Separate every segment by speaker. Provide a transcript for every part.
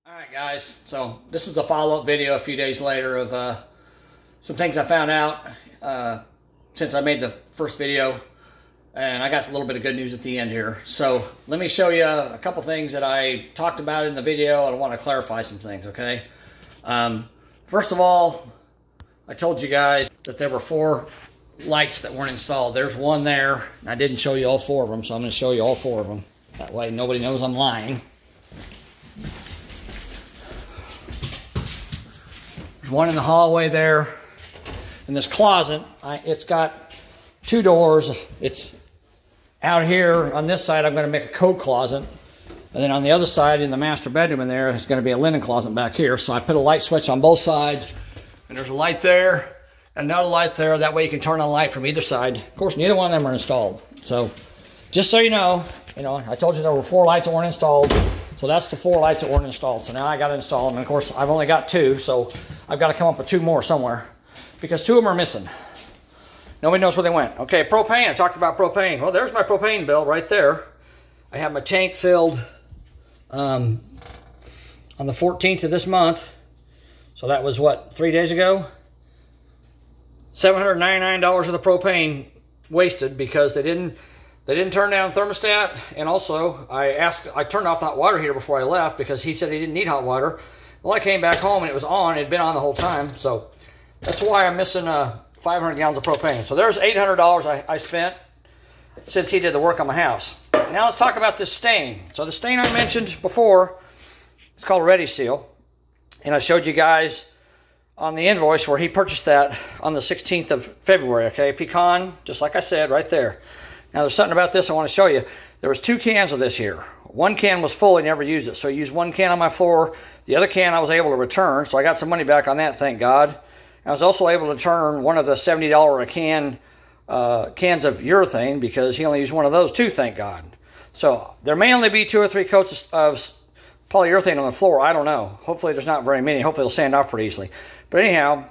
Speaker 1: Alright guys, so this is a follow-up video a few days later of some things I found out since I made the first video, and I got a little bit of good news at the end here. So let me show you a couple things that I talked about in the video, and I want to clarify some things, okay? First of all, I told you guys that there were 4 lights that weren't installed. There's one there, and I didn't show you all 4 of them, so I'm going to show you all 4 of them. That way nobody knows I'm lying. There's one in the hallway there. In this closet, it's got 2 doors. It's out here on this side. I'm going to make a coat closet. And then on the other side, in the master bedroom in there, it's going to be a linen closet back here. So I put a light switch on both sides. And there's a light there, another light there. That way you can turn on a light from either side. Of course, neither one of them are installed. So just so you know, I told you there were 4 lights that weren't installed. So that's the 4 lights that weren't installed. So now I got to install them. And of course, I've only got 2. So I've got to come up with 2 more somewhere, because 2 of them are missing. Nobody knows where they went. Okay, propane. I talked about propane. Well, there's my propane bill right there. I have my tank filled on the 14th of this month. So that was, what, 3 days ago? $799 of the propane wasted because they didn't turn down thermostat. And also, I turned off the hot water heater before I left because he said he didn't need hot water. Well, I came back home and it was on. It had been on the whole time. So that's why I'm missing 500 gallons of propane. So there's $800 I spent since he did the work on my house. Now let's talk about this stain. So the stain I mentioned before, it's called Ready Seal. And I showed you guys on the invoice where he purchased that on the 16th of February. Okay, pecan, just like I said, right there. Now there's something about this I want to show you. There was 2 cans of this here. One can was full, he never used it. So I used 1 can on my floor. The other can I was able to return, so I got some money back on that, thank God. I was also able to turn one of the $70 a can cans of urethane because he only used one of those too, thank God. So there may only be 2 or 3 coats of polyurethane on the floor. I don't know. Hopefully there's not very many. Hopefully it'll sand off pretty easily. But anyhow,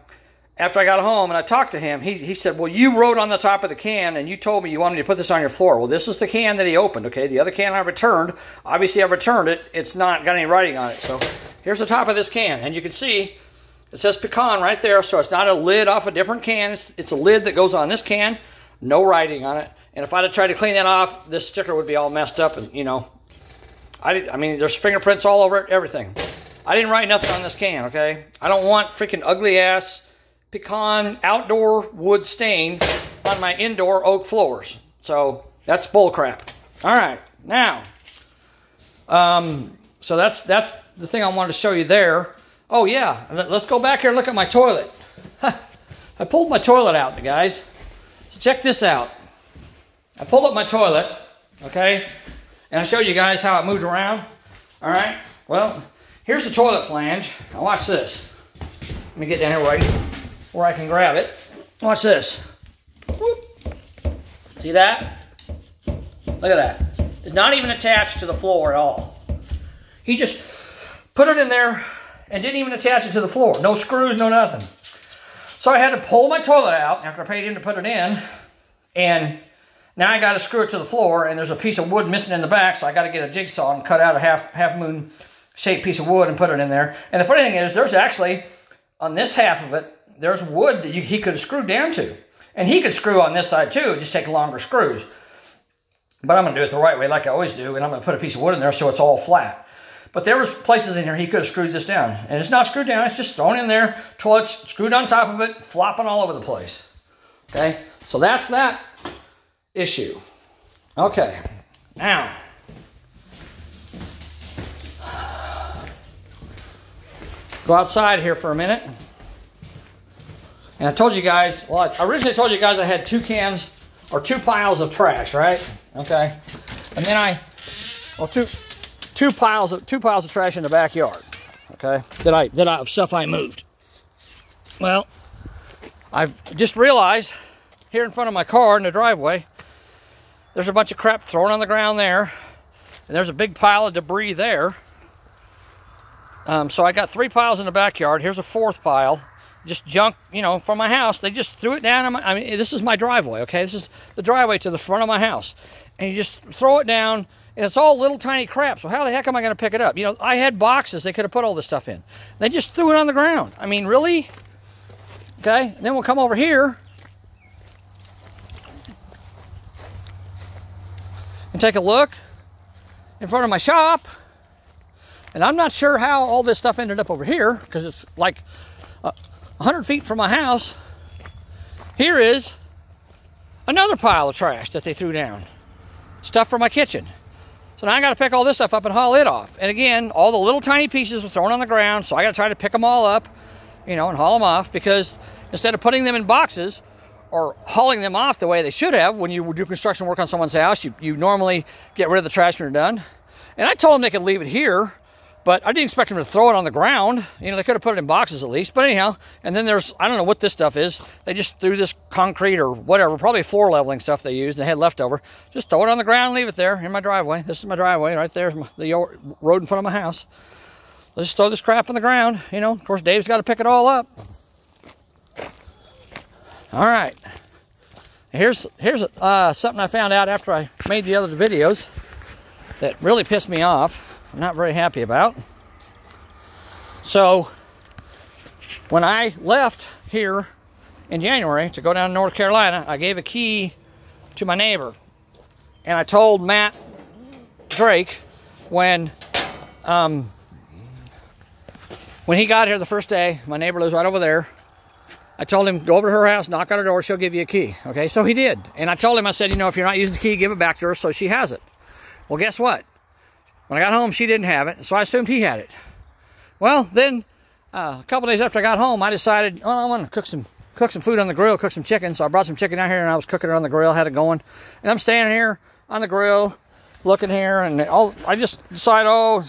Speaker 1: after I got home and I talked to him, he said, well, you wrote on the top of the can and you told me you wanted to put this on your floor. Well, this is the can that he opened, okay? The other can I returned. Obviously, I returned it. It's not got any writing on it. So here's the top of this can. And you can see it says pecan right there. So it's not a lid off a different can. It's a lid that goes on this can. No writing on it. And if I'd have tried to clean that off, this sticker would be all messed up. And, I mean, there's fingerprints all over it, everything. I didn't write nothing on this can, okay? I don't want freaking ugly-ass pecan outdoor wood stain on my indoor oak floors. So that's bull crap. All right, now, so that's the thing I wanted to show you there. Oh yeah, let's go back here and look at my toilet. I pulled my toilet out, guys. So check this out. I pulled up my toilet, okay, and I showed you guys how it moved around. All right, well, here's the toilet flange. Now watch this. Let me get down here where I can grab it. Watch this. Whoop. See that? Look at that. It's not even attached to the floor at all. He just put it in there and didn't even attach it to the floor. No screws, no nothing. So I had to pull my toilet out after I paid him to put it in, and now I got to screw it to the floor, and there's a piece of wood missing in the back, so I got to get a jigsaw and cut out a half moon shaped piece of wood and put it in there. And the funny thing is, there's actually, on this half of it, there's wood that he could have screwed down to. And he could screw on this side too, just take longer screws. But I'm going to do it the right way like I always do, and I'm going to put a piece of wood in there so it's all flat. But there was places in here he could have screwed this down. And it's not screwed down, it's just thrown in there, toilet's screwed on top of it, flopping all over the place. Okay, so that's that issue. Okay, now, go outside here for a minute. And I told you guys, well, I originally told you guys I had 2 cans or 2 piles of trash, right? Okay. And then two piles of trash in the backyard. Okay. Of stuff I moved. Well, I've just realized here in front of my car in the driveway, there's a bunch of crap thrown on the ground there. And there's a big pile of debris there. So I got 3 piles in the backyard. Here's a 4th pile. Just junk, from my house. They just threw it down. This is my driveway, okay? This is the driveway to the front of my house. And you just throw it down And it's all little tiny crap. So how the heck am I going to pick it up? You know, I had boxes they could have put all this stuff in. They just threw it on the ground. I mean, really? Okay, and then we'll come over here and take a look in front of my shop. And I'm not sure how all this stuff ended up over here, because it's like 100 feet from my house. Here is another pile of trash that they threw down. Stuff for my kitchen. So now I got to pick all this stuff up and haul it off. And again, all the little tiny pieces were thrown on the ground, so I got to try to pick them all up, you know, and haul them off, because instead of putting them in boxes or hauling them off the way they should have when you do construction work on someone's house, you normally get rid of the trash when you're done. And I told them they could leave it here, but I didn't expect them to throw it on the ground. You know, they could have put it in boxes at least. But anyhow, and then there's, I don't know what this stuff is. They just threw this concrete or whatever, probably floor leveling stuff they used, and they had leftover. Just throw it on the ground and leave it there in my driveway. This is my driveway. Right there's the road in front of my house. Let's just throw this crap on the ground. You know, of course, Dave's got to pick it all up. All right. Here's something I found out after I made the other videos that really pissed me off. I'm not very happy about. So when I left here in January to go down to North Carolina, I gave a key to my neighbor. And I told Matt Drake when he got here the first day, my neighbor lives right over there, I told him, go over to her house, knock on her door, she'll give you a key. Okay, so he did. And I told him, I said, you know, if you're not using the key, give it back to her so she has it. Well, guess what? When I got home, she didn't have it, so I assumed he had it. Well, then, a couple days after I got home, I decided, oh, I want to cook some food on the grill, cook some chicken. So I brought some chicken out here, and I was cooking it on the grill, had it going. And I'm standing here on the grill, looking here, and I just decided, oh,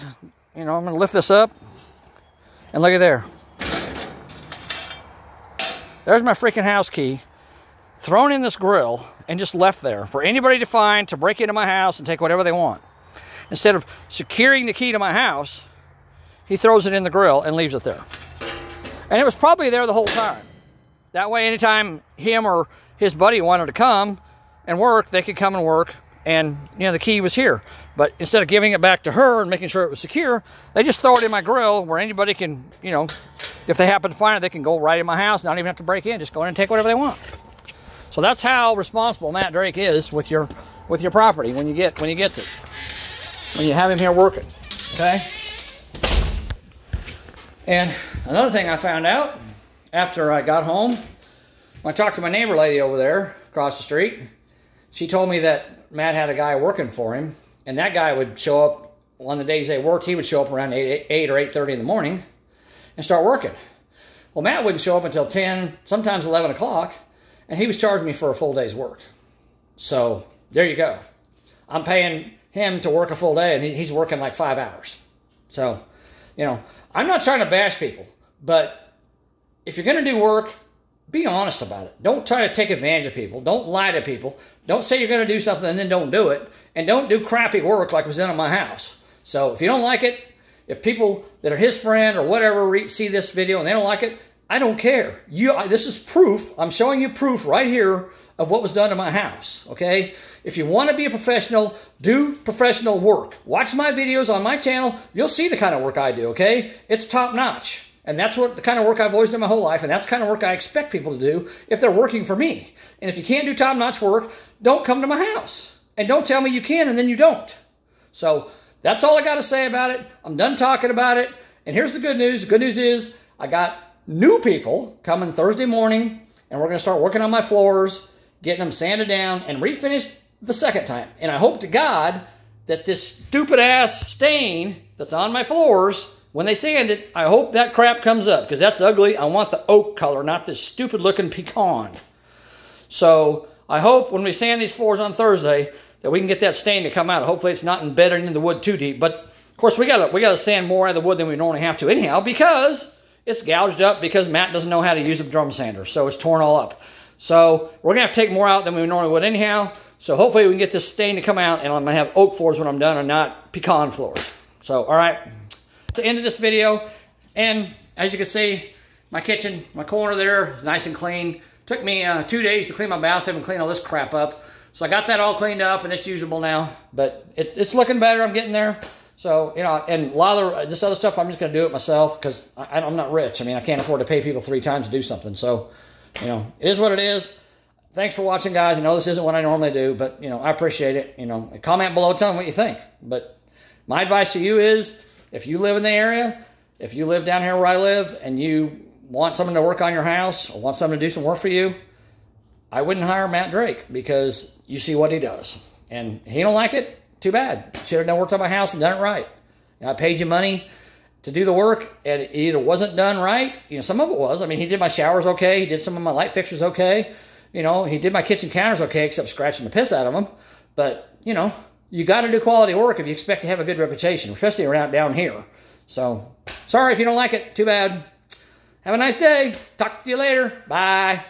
Speaker 1: you know, I'm going to lift this up. And look at there. There's my freaking house key, thrown in this grill, and just left there for anybody to find, to break into my house and take whatever they want. Instead of securing the key to my house, he throws it in the grill and leaves it there. And it was probably there the whole time. That way, anytime him or his buddy wanted to come and work, they could come and work, and, you know, the key was here. But instead of giving it back to her and making sure it was secure, they just throw it in my grill where anybody can, you know, if they happen to find it, they can go right in my house, not even have to break in, just go in and take whatever they want. So that's how responsible Matt Drake is with your property when he gets it. When you have him here working, okay? And another thing I found out after I got home, when I talked to my neighbor lady over there across the street, she told me that Matt had a guy working for him, and that guy would show up on the days they worked. He would show up around 8 or 8:30 in the morning and start working. Well, Matt wouldn't show up until 10, sometimes 11 o'clock, and he was charging me for a full day's work. So there you go. I'm paying him to work a full day, and he's working like 5 hours. So, you know, I'm not trying to bash people, but if you're going to do work, be honest about it. Don't try to take advantage of people. Don't lie to people. Don't say you're going to do something and then don't do it. And don't do crappy work like was done at my house. So if you don't like it, if people that are his friend or whatever see this video and they don't like it, I don't care. This is proof. I'm showing you proof right here of what was done to my house, okay? If you want to be a professional, do professional work. Watch my videos on my channel. You'll see the kind of work I do, okay? It's top-notch. And that's what the kind of work I've always done my whole life, and that's the kind of work I expect people to do if they're working for me. And if you can't do top-notch work, don't come to my house. And don't tell me you can and then you don't. So that's all I got to say about it. I'm done talking about it. And here's the good news. The good news is I got new people coming Thursday morning, and we're going to start working on my floors, getting them sanded down and refinished the second time. And I hope to God that this stupid-ass stain that's on my floors, when they sand it, I hope that crap comes up, because that's ugly. I want the oak color, not this stupid-looking pecan. So I hope when we sand these floors on Thursday that we can get that stain to come out. Hopefully it's not embedded in the wood too deep. But, of course, we gotta sand more out of the wood than we normally have to anyhow, because it's gouged up, because Matt doesn't know how to use a drum sander, so it's torn all up. So we're going to have to take more out than we normally would anyhow. So hopefully we can get this stain to come out, and I'm going to have oak floors when I'm done and not pecan floors. So, all right. That's the end of this video. And as you can see, my kitchen, my corner there is nice and clean. Took me 2 days to clean my bathroom and clean all this crap up. So I got that all cleaned up and it's usable now, but it's looking better. I'm getting there. So, you know, and a lot of this other stuff, I'm just going to do it myself because I'm not rich. I mean, I can't afford to pay people 3 times to do something. So, you know, it is what it is. Thanks for watching, guys. I know this isn't what I normally do, but, you know, I appreciate it. You know, comment below, tell me what you think. But my advice to you is, if you live in the area, if you live down here where I live, and you want someone to work on your house or want someone to do some work for you, I wouldn't hire Matt Drake because you see what he does. And he don't like it, too bad. Should have done worked on my house and done it right. You know, I paid you money to do the work, and it either wasn't done right. You know, some of it was. I mean, he did my showers okay. He did some of my light fixtures okay. You know, he did my kitchen counters okay, except scratching the piss out of them. But, you know, you got to do quality work if you expect to have a good reputation, especially around down here. So, sorry if you don't like it. Too bad. Have a nice day. Talk to you later. Bye.